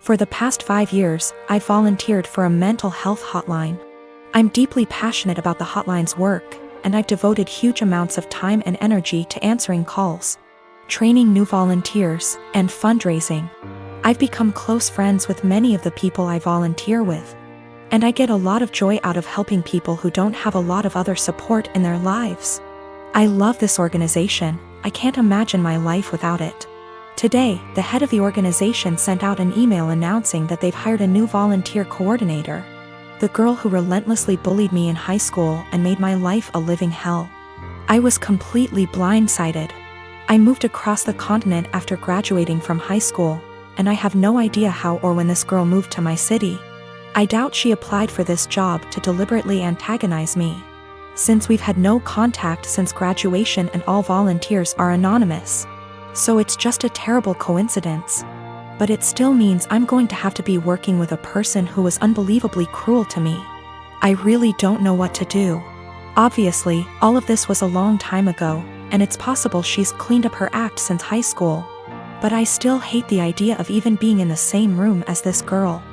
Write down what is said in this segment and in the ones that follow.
For the past 5 years, I've volunteered for a mental health hotline. I'm deeply passionate about the hotline's work, and I've devoted huge amounts of time and energy to answering calls, training new volunteers, and fundraising. I've become close friends with many of the people I volunteer with, and I get a lot of joy out of helping people who don't have a lot of other support in their lives. I love this organization. I can't imagine my life without it. Today, the head of the organization sent out an email announcing that they've hired a new volunteer coordinator. The girl who relentlessly bullied me in high school and made my life a living hell. I was completely blindsided. I moved across the continent after graduating from high school, and I have no idea how or when this girl moved to my city. I doubt she applied for this job to deliberately antagonize me, since we've had no contact since graduation and all volunteers are anonymous. So it's just a terrible coincidence. But it still means I'm going to have to be working with a person who was unbelievably cruel to me. I really don't know what to do. Obviously, all of this was a long time ago, and it's possible she's cleaned up her act since high school. But I still hate the idea of even being in the same room as this girl.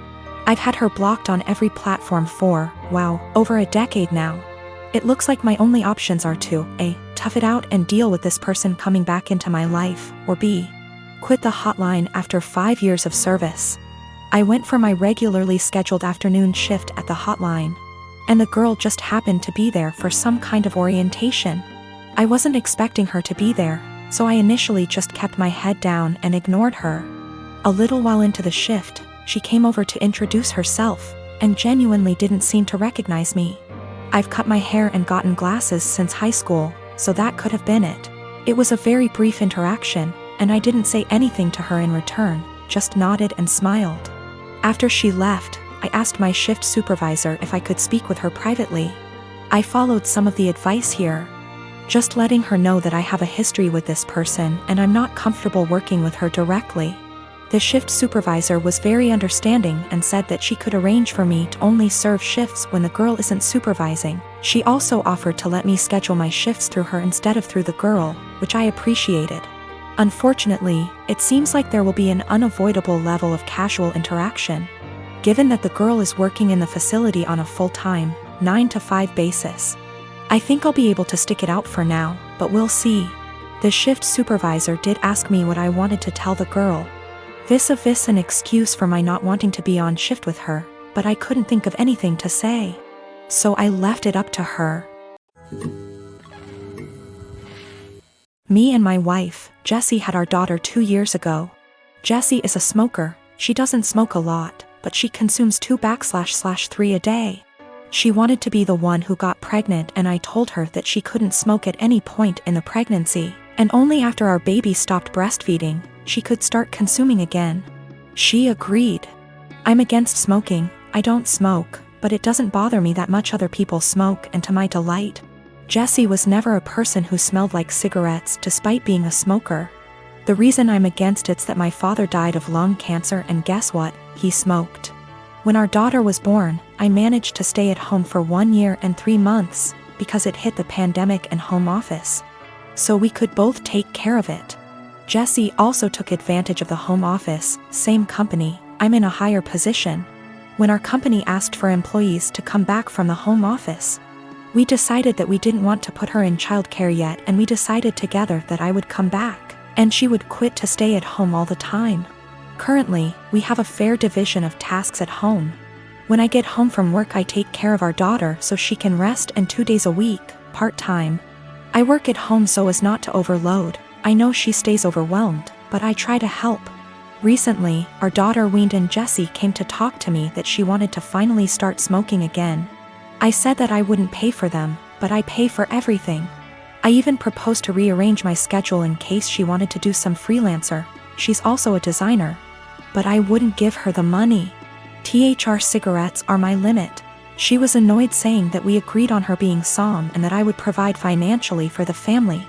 I've had her blocked on every platform for, wow, over a decade now. It looks like my only options are to A, tough it out and deal with this person coming back into my life, or B, quit the hotline after 5 years of service. I went for my regularly scheduled afternoon shift at the hotline, and the girl just happened to be there for some kind of orientation. I wasn't expecting her to be there, so I initially just kept my head down and ignored her. A little while into the shift, she came over to introduce herself, and genuinely didn't seem to recognize me. I've cut my hair and gotten glasses since high school, so that could have been it. It was a very brief interaction, and I didn't say anything to her in return, just nodded and smiled. After she left, I asked my shift supervisor if I could speak with her privately. I followed some of the advice here, just letting her know that I have a history with this person and I'm not comfortable working with her directly. The shift supervisor was very understanding and said that she could arrange for me to only serve shifts when the girl isn't supervising. She also offered to let me schedule my shifts through her instead of through the girl, which I appreciated. Unfortunately, it seems like there will be an unavoidable level of casual interaction, given that the girl is working in the facility on a full-time, 9-to-5 basis. I think I'll be able to stick it out for now, but we'll see. The shift supervisor did ask me what I wanted to tell the girl. Vis-a-vis an excuse for my not wanting to be on shift with her, but I couldn't think of anything to say. So I left it up to her. Me and my wife, Jessie, had our daughter 2 years ago. Jessie is a smoker. She doesn't smoke a lot, but she consumes 2/3 a day. She wanted to be the one who got pregnant, and I told her that she couldn't smoke at any point in the pregnancy, and only after our baby stopped breastfeeding, she could start consuming again. She agreed. I'm against smoking. I don't smoke, but it doesn't bother me that much other people smoke, and to my delight, Jessie was never a person who smelled like cigarettes despite being a smoker. The reason I'm against it's that my father died of lung cancer, and guess what? He smoked. When our daughter was born, I managed to stay at home for 1 year and 3 months, because it hit the pandemic and home office. So we could both take care of it. Jessie also took advantage of the home office, same company, I'm in a higher position. When our company asked for employees to come back from the home office, we decided that we didn't want to put her in childcare yet, and we decided together that I would come back, and she would quit to stay at home all the time. Currently, we have a fair division of tasks at home. When I get home from work, I take care of our daughter so she can rest, and 2 days a week, part-time, I work at home so as not to overload. I know she stays overwhelmed, but I try to help. Recently, our daughter weaned and Jessie came to talk to me that she wanted to finally start smoking again. I said that I wouldn't pay for them, but I pay for everything. I even proposed to rearrange my schedule in case she wanted to do some freelancer. She's also a designer. But I wouldn't give her the money. THR cigarettes are my limit. She was annoyed, saying that we agreed on her being SOM and that I would provide financially for the family,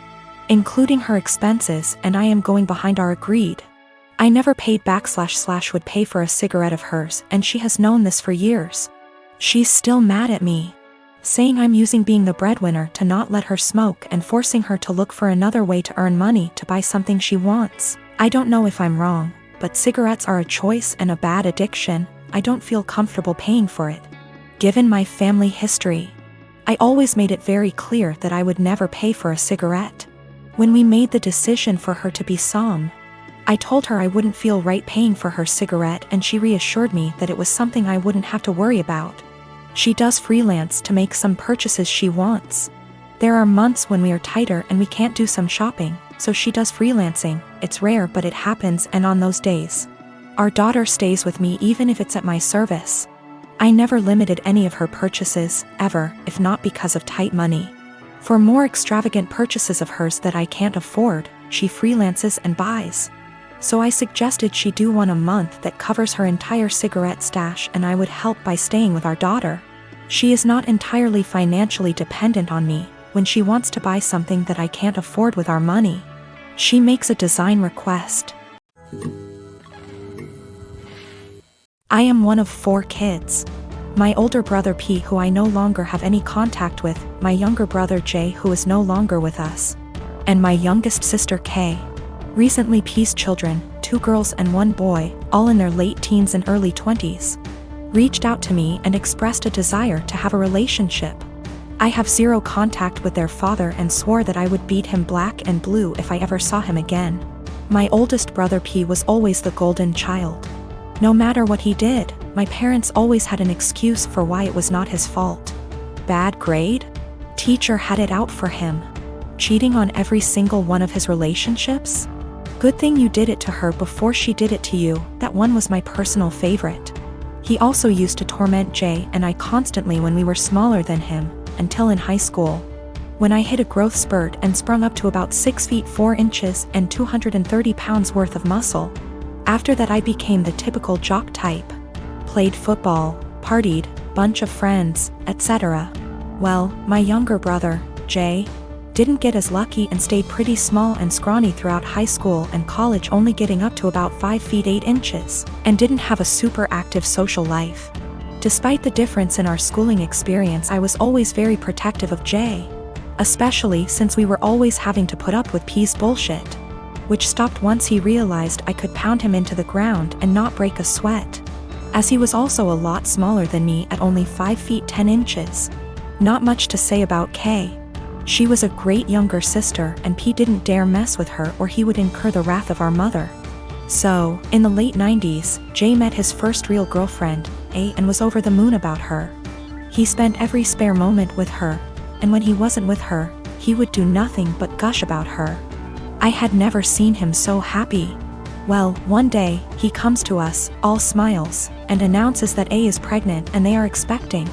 including her expenses, and I am going behind our agreed. I never paid back / would pay for a cigarette of hers, and she has known this for years. She's still mad at me, saying I'm using being the breadwinner to not let her smoke and forcing her to look for another way to earn money to buy something she wants. I don't know if I'm wrong, but cigarettes are a choice and a bad addiction. I don't feel comfortable paying for it. Given my family history, I always made it very clear that I would never pay for a cigarette. When we made the decision for her to be somm, I told her I wouldn't feel right paying for her cigarette, and she reassured me that it was something I wouldn't have to worry about. She does freelance to make some purchases she wants. There are months when we are tighter and we can't do some shopping, so she does freelancing. It's rare, but it happens, and on those days, our daughter stays with me even if it's at my service. I never limited any of her purchases, ever, if not because of tight money. For more extravagant purchases of hers that I can't afford, she freelances and buys. So I suggested she do one a month that covers her entire cigarette stash, and I would help by staying with our daughter. She is not entirely financially dependent on me. When she wants to buy something that I can't afford with our money, she makes a design request. I am one of 4 kids. My older brother P, who I no longer have any contact with, my younger brother J, who is no longer with us, and my youngest sister K. Recently P's children, 2 girls and 1 boy, all in their late teens and early 20s, reached out to me and expressed a desire to have a relationship. I have 0 contact with their father and swore that I would beat him black and blue if I ever saw him again. My oldest brother P was always the golden child. No matter what he did, my parents always had an excuse for why it was not his fault. Bad grade? Teacher had it out for him. Cheating on every single one of his relationships? Good thing you did it to her before she did it to you. That one was my personal favorite. He also used to torment Jay and I constantly when we were smaller than him, until in high school, when I hit a growth spurt and sprung up to about 6 feet 4 inches and 230 pounds worth of muscle. After that I became the typical jock type. Played football, partied, bunch of friends, etc. Well, my younger brother, Jay, didn't get as lucky and stayed pretty small and scrawny throughout high school and college, only getting up to about 5 feet 8 inches, and didn't have a super active social life. Despite the difference in our schooling experience, I was always very protective of Jay, especially since we were always having to put up with P's bullshit, which stopped once he realized I could pound him into the ground and not break a sweat, as he was also a lot smaller than me at only 5 feet 10 inches. Not much to say about Kay. She was a great younger sister and P didn't dare mess with her or he would incur the wrath of our mother. So, in the late 90s, Jay met his first real girlfriend, A, and was over the moon about her. He spent every spare moment with her, and when he wasn't with her, he would do nothing but gush about her. I had never seen him so happy. Well, one day, he comes to us, all smiles, and announces that A is pregnant and they are expecting.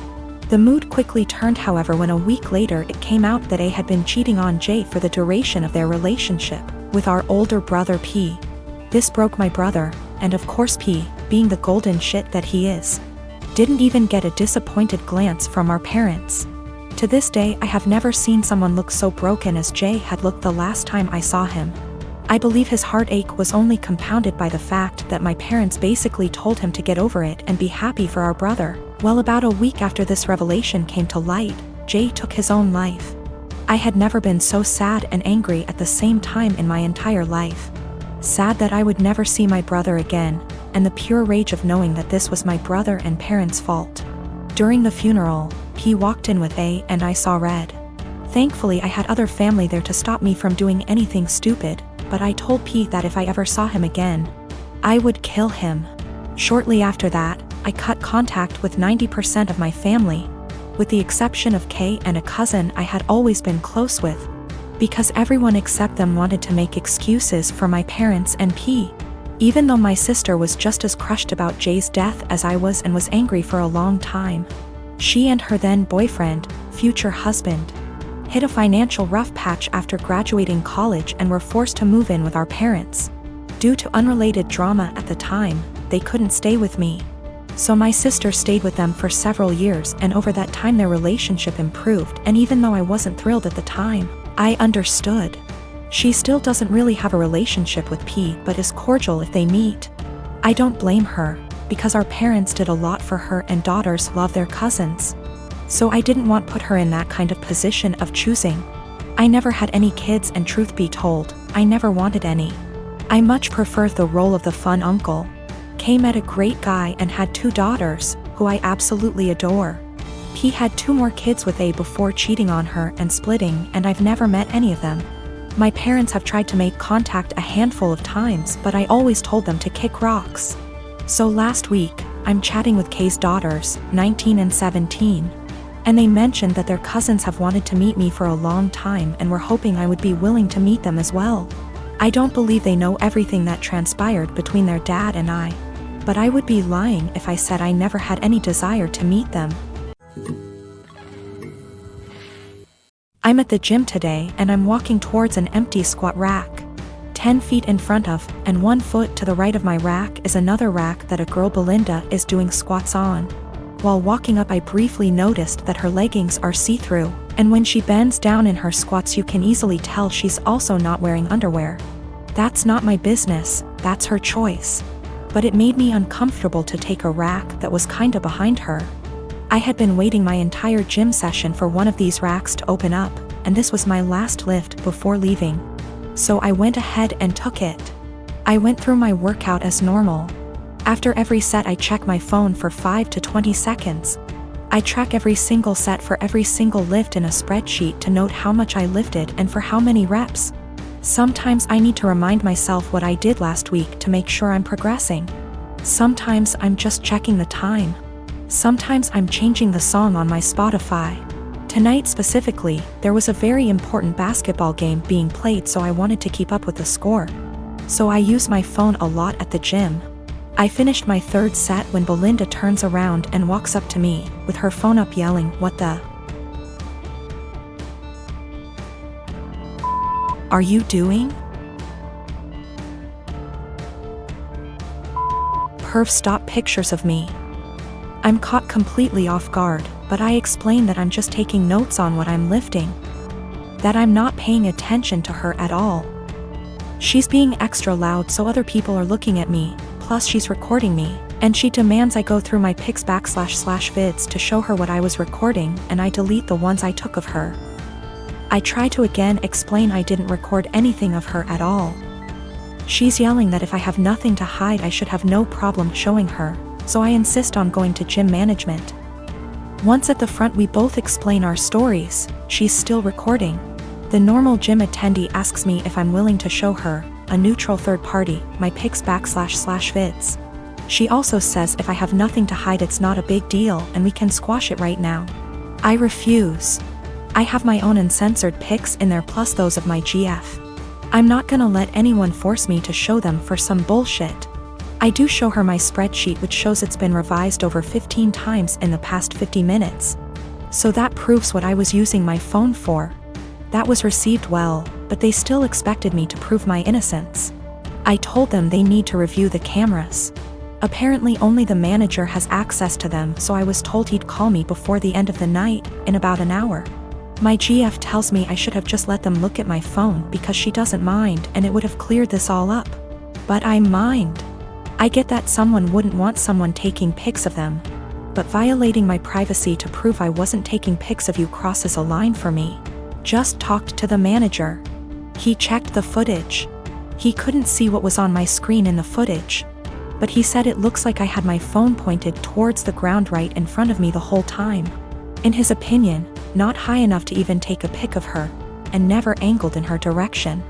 The mood quickly turned, however, when a week later it came out that A had been cheating on Jay for the duration of their relationship with our older brother P. This broke my brother, and of course P, being the golden shit that he is, didn't even get a disappointed glance from our parents. To this day I have never seen someone look so broken as Jay had looked the last time I saw him. I believe his heartache was only compounded by the fact that my parents basically told him to get over it and be happy for our brother. Well, about a week after this revelation came to light, Jay took his own life. I had never been so sad and angry at the same time in my entire life. Sad that I would never see my brother again, and the pure rage of knowing that this was my brother and parents' fault. During the funeral, P walked in with A and I saw red. Thankfully I had other family there to stop me from doing anything stupid, but I told P that if I ever saw him again, I would kill him. Shortly after that, I cut contact with 90% of my family, with the exception of K and a cousin I had always been close with, because everyone except them wanted to make excuses for my parents and P. Even though my sister was just as crushed about Jay's death as I was and was angry for a long time. She and her then boyfriend, future husband, hit a financial rough patch after graduating college and were forced to move in with our parents. Due to unrelated drama at the time, they couldn't stay with me. So my sister stayed with them for several years, and over that time their relationship improved, and even though I wasn't thrilled at the time, I understood. She still doesn't really have a relationship with P, but is cordial if they meet. I don't blame her, because our parents did a lot for her and daughters love their cousins. So I didn't want to put her in that kind of position of choosing. I never had any kids, and truth be told, I never wanted any. I much prefer the role of the fun uncle. K met a great guy and had 2 daughters, who I absolutely adore. He had 2 more kids with A before cheating on her and splitting, and I've never met any of them. My parents have tried to make contact a handful of times, but I always told them to kick rocks. So last week, I'm chatting with K's daughters, 19 and 17. And they mentioned that their cousins have wanted to meet me for a long time and were hoping I would be willing to meet them as well. I don't believe they know everything that transpired between their dad and I. But I would be lying if I said I never had any desire to meet them. I'm at the gym today and I'm walking towards an empty squat rack. 10 feet in front of, and 1 foot to the right of my rack is another rack that a girl Belinda is doing squats on. While walking up I briefly noticed that her leggings are see-through, and when she bends down in her squats you can easily tell she's also not wearing underwear. That's not my business, that's her choice. But it made me uncomfortable to take a rack that was kinda behind her. I had been waiting my entire gym session for one of these racks to open up, and this was my last lift before leaving. So I went ahead and took it. I went through my workout as normal. After every set I check my phone for 5 to 20 seconds. I track every single set for every single lift in a spreadsheet to note how much I lifted and for how many reps. Sometimes I need to remind myself what I did last week to make sure I'm progressing. Sometimes I'm just checking the time. Sometimes I'm changing the song on my Spotify. Tonight specifically, there was a very important basketball game being played, so I wanted to keep up with the score. So I use my phone a lot at the gym. I finished my 3rd set when Belinda turns around and walks up to me, with her phone up yelling, "What the are you doing?" Perv stop pictures of me. I'm caught completely off guard, but I explain that I'm just taking notes on what I'm lifting. That I'm not paying attention to her at all. She's being extra loud so other people are looking at me, plus she's recording me, and she demands I go through my pics /vids to show her what I was recording, and I delete the ones I took of her. I try to again explain I didn't record anything of her at all. She's yelling that if I have nothing to hide I should have no problem showing her, so I insist on going to gym management. Once at the front we both explain our stories. She's still recording. The normal gym attendee asks me if I'm willing to show her, a neutral third party, my pics /vids. She also says if I have nothing to hide it's not a big deal and we can squash it right now. I refuse. I have my own uncensored pics in there plus those of my GF. I'm not gonna let anyone force me to show them for some bullshit. I do show her my spreadsheet which shows it's been revised over 15 times in the past 50 minutes. So that proves what I was using my phone for. That was received well, but they still expected me to prove my innocence. I told them they need to review the cameras. Apparently only the manager has access to them, so I was told he'd call me before the end of the night, in about an hour. My GF tells me I should have just let them look at my phone because she doesn't mind and it would have cleared this all up. But I mind. I get that someone wouldn't want someone taking pics of them. But violating my privacy to prove I wasn't taking pics of you crosses a line for me. Just talked to the manager. He checked the footage. He couldn't see what was on my screen in the footage. But he said it looks like I had my phone pointed towards the ground right in front of me the whole time. In his opinion, not high enough to even take a pic of her, and never angled in her direction.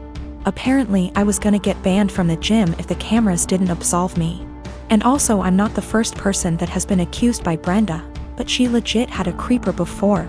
Apparently I was gonna get banned from the gym if the cameras didn't absolve me. And also I'm not the first person that has been accused by Brenda, but she legit had a creeper before.